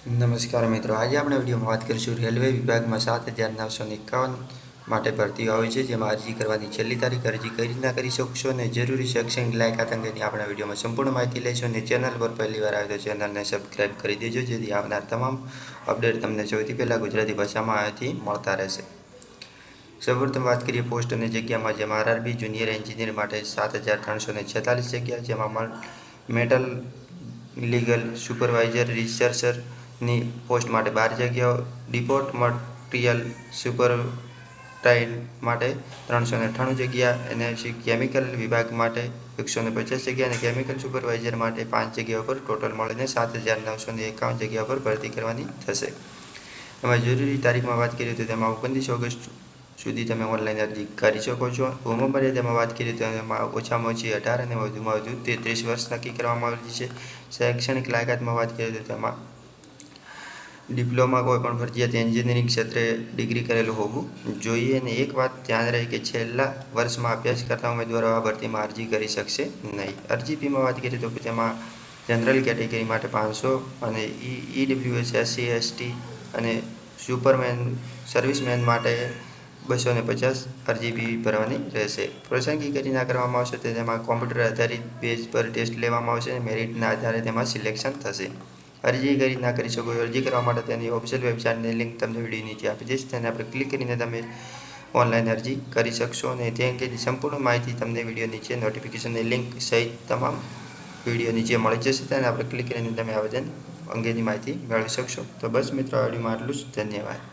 નમસ્કાર મિત્રો, આજે આપણે વિડીયોમાં વાત કરીશું રેલવે વિભાગમાં 7,951 માટે ભરતી આવી છે, જેમાં અરજી કરવાની છેલ્લી તારીખ, અરજી કઈ રીતના કરી શકશો અને જરૂરી શૈક્ષણિક લાયકાત અંગેની આપણે વિડીયોમાં સંપૂર્ણ માહિતી લઈશું. અને ચેનલ પર પહેલી વાર આવે તો ચેનલને સબસ્ક્રાઈબ કરી દેજો, જેથી આવનાર તમામ અપડેટ તમને સૌથી પહેલાં ગુજરાતી ભાષામાં અહીંથી મળતા રહેશે. સૌપ્રથમ વાત કરીએ પોસ્ટ અને જગ્યામાં, જેમાં આરઆરબી જુનિયર એન્જિનિયર માટે 7,346 જગ્યા, જેમાં મેટલ લીગલ સુપરવાઇઝર રિસર્ચરની પોસ્ટ માટે 12 જગ્યાઓ, ડિપોટ મટીરિયલ સુપરટાઇન્ટ માટે 398 જગ્યા, એનએફસી કેમિકલ વિભાગ માટે 150 જગ્યા અને કેમિકલ સુપરવાઇઝર માટે 5 જગ્યાઓ પર ટોટલ મળીને 7,951 જગ્યા પર ભરતી કરવાની થશે. એમાં જરૂરી તારીખમાં વાત કરીએ તો તેમાં 29 ઓગસ્ટ સુધી તમે ઓનલાઈન અરજી કરી શકો છો. ઉંમર મર્યાદામાં વાત કરીએ તો એમાં ઓછામાં ઓછી 18 અને વધુમાં વધુ 33 વર્ષ નક્કી કરવામાં આવેલી છે. શૈક્ષણિક લાયકાતમાં વાત કરીએ તો તેમાં ડિપ્લોમા કોઈ પણ ફરજિયાત એન્જિનિયરિંગ ક્ષેત્રે ડિગ્રી કરેલું હોવું જોઈએ. અને એક વાત ધ્યાન રહે કે છેલ્લા વર્ષમાં અભ્યાસ કરતા ઉમેદવારો આ ભરતીમાં અરજી કરી શકશે નહીં. અરજી ફીમાં વાત કરીએ તો તેમાં જનરલ કેટેગરી માટે 500 અને ઈડબ્લ્યુએસ, એસસી, એસટી અને સુપરમેન સર્વિસમેન માટે 250 અરજી ફી ભરવાની રહેશે. પસંદગી કરી ના કરવામાં આવશે તો તેમાં કોમ્પ્યુટર આધારિત બેઝ પર ટેસ્ટ લેવામાં આવશે અને મેરિટના આધારે તેમાં સિલેક્શન થશે. અરજી કરી ના કરી શકો. અરજી કરવા માટે તેની ઓફિશિયલ વેબસાઇટની લિંક તમને વિડીયો નીચે આપી દઈશ, તેને આપણે ક્લિક કરીને તમે ઓનલાઈન અરજી કરી શકશો. અને તે અંગેની સંપૂર્ણ માહિતી તમને વિડીયો નીચે નોટિફિકેશનની લિંક સહિત તમામ વિડીયો નીચે મળી જશે, તેને આપણે ક્લિક કરીને તમે આવેદન અંગેની માહિતી મેળવી શકશો. તો બસ મિત્રો, આ વિડીયોમાં આટલું જ. ધન્યવાદ.